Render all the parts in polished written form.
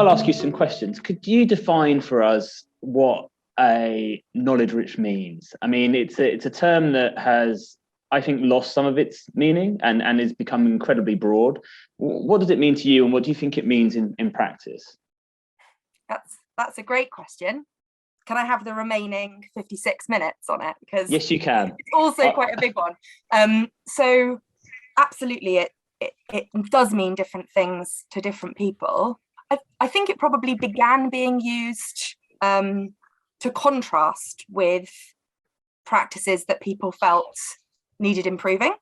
I'll ask you some questions. Could you define for us what a knowledge rich means? I mean, it's a term that has, I think, lost some of its meaning and is become incredibly broad. What does it mean to you, and what do you think it means in practice? That's a great question. Can I have the remaining 56 minutes on it? Because yes, you can. It's also quite a big one. So absolutely, it does mean different things to different people. I think it probably began being used to contrast with practices that people felt needed improving.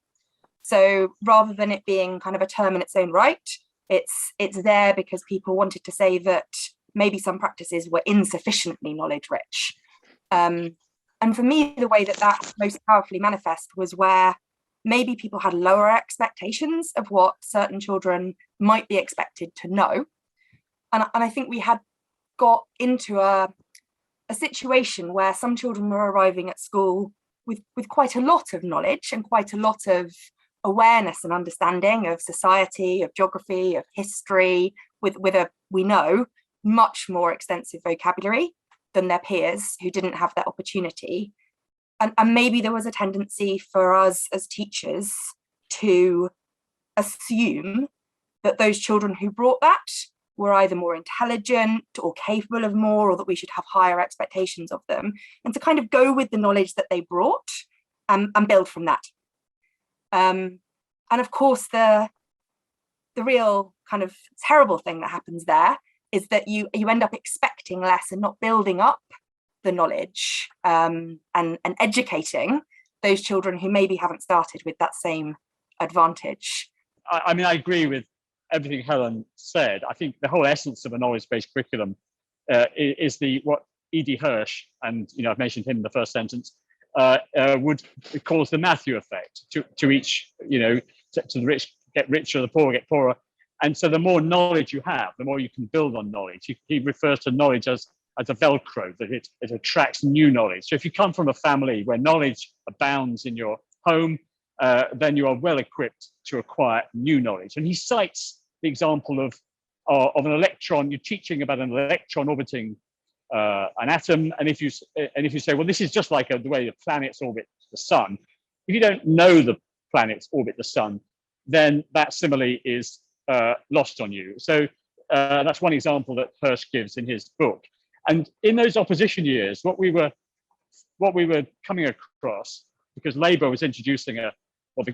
So rather than it being kind of a term in its own right, it's there because people wanted to say that maybe some practices were insufficiently knowledge rich. And for me, the way that most powerfully manifest was where maybe people had lower expectations of what certain children might be expected to know. And I think we had got into a situation where some children were arriving at school with quite a lot of knowledge and quite a lot of awareness and understanding of society, of geography, of history, with a, we know, much more extensive vocabulary than their peers who didn't have that opportunity. And maybe there was a tendency for us as teachers to assume that those children who brought that were either more intelligent or capable of more, or that we should have higher expectations of them, and to kind of go with the knowledge that they brought and build from that. And of course, the real kind of terrible thing that happens there is that you end up expecting less and not building up the knowledge and educating those children who maybe haven't started with that same advantage. I mean, I agree with everything Helen said. I think the whole essence of a knowledge-based curriculum is what E.D. Hirsch, and I've mentioned him in the first sentence, would cause the Matthew effect. To each, to the rich get richer, the poor get poorer. And so the more knowledge you have, the more you can build on knowledge. He refers to knowledge as a Velcro, that it attracts new knowledge. So if you come from a family where knowledge abounds in your home, then you are well equipped to acquire new knowledge. And he cites the example of an electron. You're teaching about an electron orbiting an atom, and if you say, well, this is just like the way the planets orbit the sun. If you don't know the planets orbit the sun, then that simile is lost on you. So that's one example that Hirsch gives in his book. And in those opposition years, what we were coming across, because Labour was introducing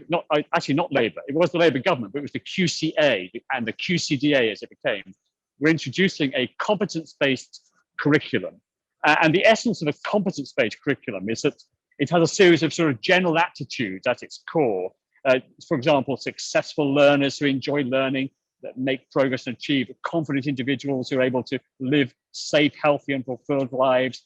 not Labour, it was the Labour government, but it was the QCA and the QCDA as it became, were introducing a competence-based curriculum. And the essence of a competence-based curriculum is that it has a series of sort of general aptitudes at its core. For example, successful learners who enjoy learning, that make progress and achieve, confident individuals who are able to live safe, healthy, and fulfilled lives,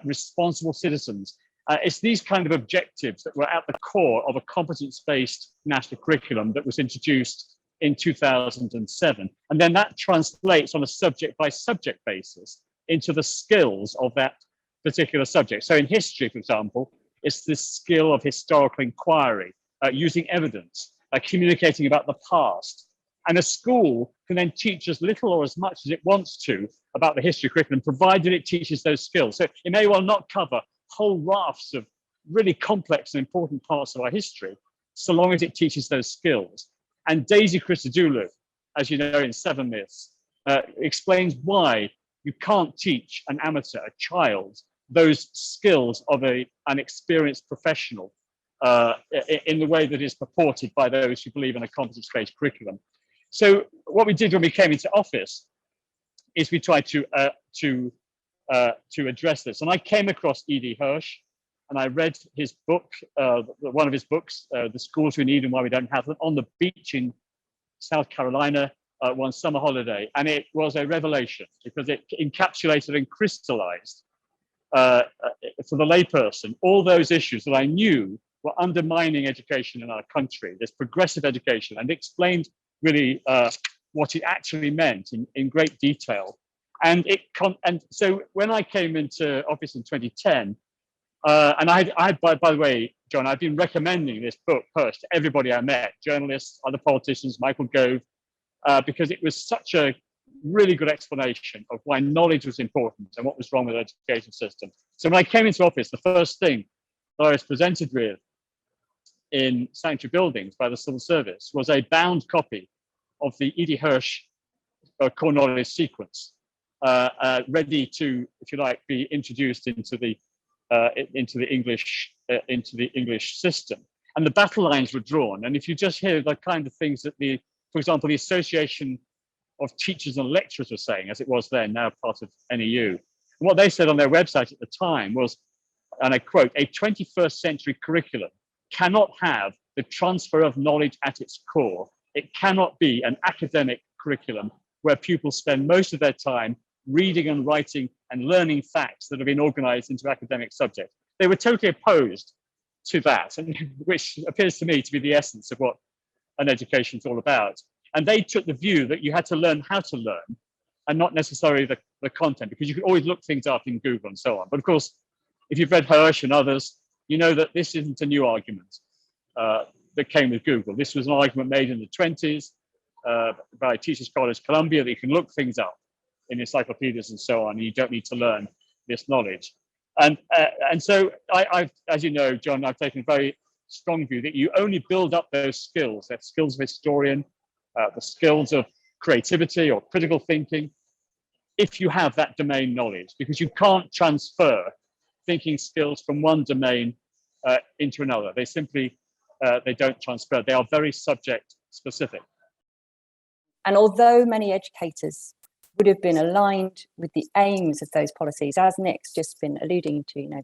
responsible citizens. It's these kind of objectives that were at the core of a competence-based national curriculum that was introduced in 2007. And then that translates on a subject-by-subject basis into the skills of that particular subject. So in history, for example, it's the skill of historical inquiry, using evidence, communicating about the past. And a school can then teach as little or as much as it wants to about the history curriculum, provided it teaches those skills. So it may well not cover whole rafts of really complex and important parts of our history, so long as it teaches those skills. And Daisy Christodoulou, as you know, in 7 Myths, explains why you can't teach an amateur, a child, those skills of an experienced professional in the way that is purported by those who believe in a competence-based curriculum. So what we did when we came into office is we tried to address this. And I came across E.D. Hirsch, and I read his book, one of his books, The Schools We Need and Why We Don't Have Them, on the beach in South Carolina one summer holiday. And it was a revelation because it encapsulated and crystallized for the layperson all those issues that I knew were undermining education in our country, this progressive education, and explained really what it actually meant in great detail. And so when I came into office in 2010, and I by the way, John, I've been recommending this book, Hirsch, to everybody I met, journalists, other politicians, Michael Gove, because it was such a really good explanation of why knowledge was important and what was wrong with the education system. So when I came into office, the first thing that I was presented with in sanctuary buildings by the civil service was a bound copy of the E.D. Hirsch core knowledge sequence, ready to, if you like, be introduced into the English system. And the battle lines were drawn. And if you just hear the kind of things that for example, the Association of Teachers and Lecturers were saying, as it was then, now part of NEU. And what they said on their website at the time was, and I quote, "A 21st century curriculum cannot have the transfer of knowledge at its core. It cannot be an academic curriculum where pupils spend most of their time reading and writing and learning facts that have been organized into academic subjects." They were totally opposed to that, and which appears to me to be the essence of what an education is all about. And they took the view that you had to learn how to learn and not necessarily the content, because you could always look things up in Google and so on. But of course, if you've read Hirsch and others, you know that this isn't a new argument that came with Google. This was an argument made in the 20s by Teachers College Columbia, that you can look things up in encyclopedias and so on, and you don't need to learn this knowledge. And so I've, as you know, John, I've taken a very strong view that you only build up those skills, that skills of historian, the skills of creativity or critical thinking, if you have that domain knowledge, because you can't transfer thinking skills from one domain into another. They simply, they don't transfer. They are very subject specific. And although many educators would have been aligned with the aims of those policies, as Nick's just been alluding to,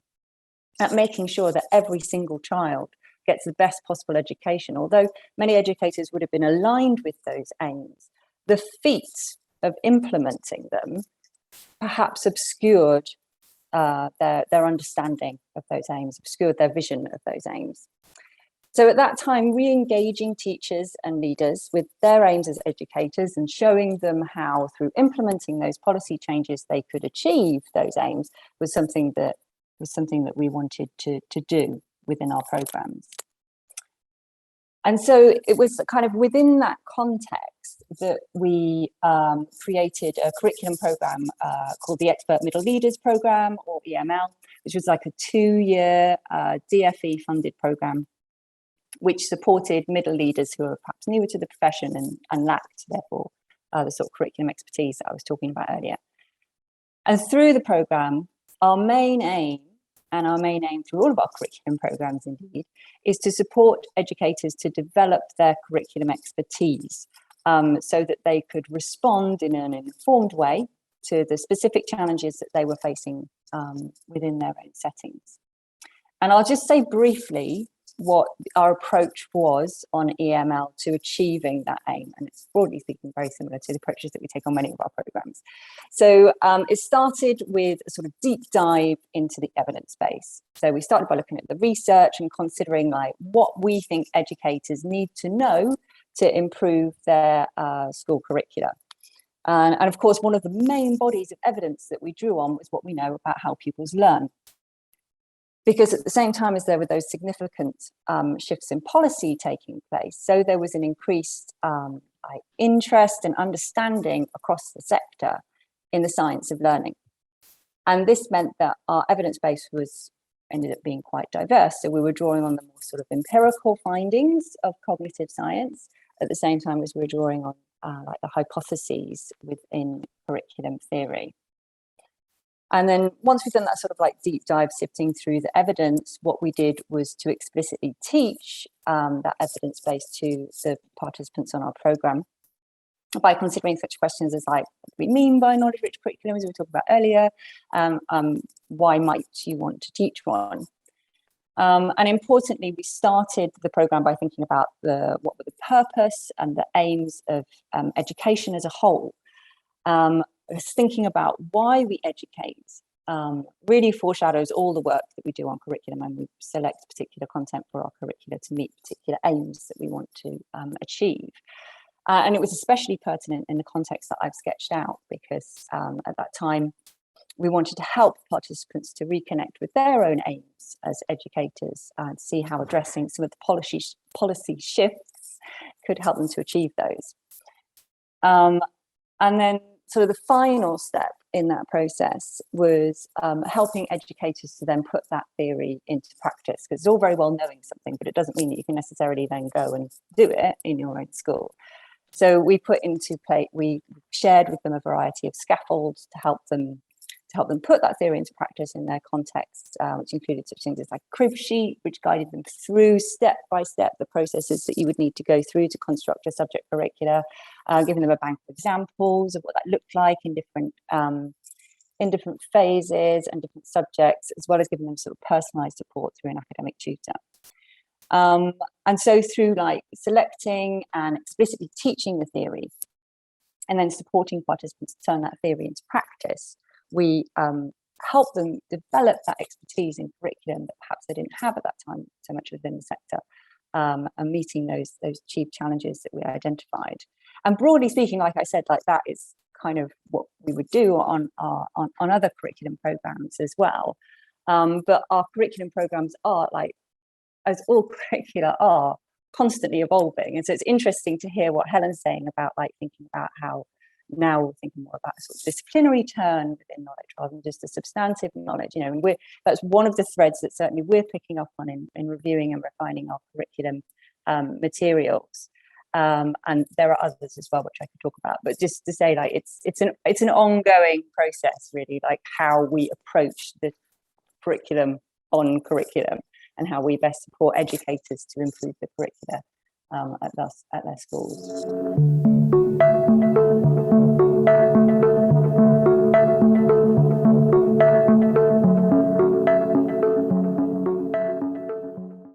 at making sure that every single child gets the best possible education, although many educators would have been aligned with those aims, the feat of implementing them perhaps obscured their understanding of those aims, obscured their vision of those aims. So at that time, re-engaging teachers and leaders with their aims as educators and showing them how, through implementing those policy changes, they could achieve those aims was something that we wanted to do within our programs. And so it was kind of within that context that we created a curriculum program called the Expert Middle Leaders Program, or EML, which was like a 2-year DFE funded program, which supported middle leaders who are perhaps newer to the profession and lacked, therefore, the sort of curriculum expertise that I was talking about earlier. And through the program, our main aim, and our main aim through all of our curriculum programs indeed, is to support educators to develop their curriculum expertise so that they could respond in an informed way to the specific challenges that they were facing within their own settings. And I'll just say briefly what our approach was on EML to achieving that aim. And it's, broadly speaking, very similar to the approaches that we take on many of our programs. So it started with a sort of deep dive into the evidence base. So we started by looking at the research and considering like what we think educators need to know to improve their school curricula. And of course, one of the main bodies of evidence that we drew on was what we know about how pupils learn. Because at the same time as there were those significant shifts in policy taking place, so there was an increased interest and understanding across the sector in the science of learning. And this meant that our evidence base ended up being quite diverse. So we were drawing on the more sort of empirical findings of cognitive science at the same time as we were drawing on like the hypotheses within curriculum theory. And then once we've done that sort of like deep dive sifting through the evidence, what we did was to explicitly teach that evidence base to the participants on our program by considering such questions as like, what do we mean by knowledge-rich curriculum, as we talked about earlier, why might you want to teach one? And importantly, we started the program by thinking about what were the purpose and the aims of education as a whole. Thinking about why we educate really foreshadows all the work that we do on curriculum, and we select particular content for our curricula to meet particular aims that we want to achieve. And it was especially pertinent in the context that I've sketched out, because at that time we wanted to help participants to reconnect with their own aims as educators and see how addressing some of the policy shifts could help them to achieve those. And then sort of the final step in that process was helping educators to then put that theory into practice, because it's all very well knowing something, but it doesn't mean that you can necessarily then go and do it in your own school. So we put into play, we shared with them a variety of scaffolds to help them put that theory into practice in their context, which included such things as like a crib sheet, which guided them through step by step the processes that you would need to go through to construct a subject curricula, giving them a bank of examples of what that looked like in different phases and different subjects, as well as giving them sort of personalised support through an academic tutor. And so through like selecting and explicitly teaching the theory and then supporting participants to turn that theory into practice, we help them develop that expertise in curriculum that perhaps they didn't have at that time so much within the sector, and meeting those chief challenges that we identified. And broadly speaking, like I said, like that is kind of what we would do on other curriculum programs as well. But our curriculum programs are, like, as all curricula are, constantly evolving. And so it's interesting to hear what Helen's saying about like thinking about how now we're thinking more about a sort of disciplinary turn within knowledge rather than just a substantive knowledge, you know, and that's one of the threads that certainly we're picking up on in reviewing and refining our curriculum materials. And there are others as well which I could talk about, but just to say, like, it's an ongoing process, really, like how we approach the curriculum on curriculum and how we best support educators to improve the curricula at their schools.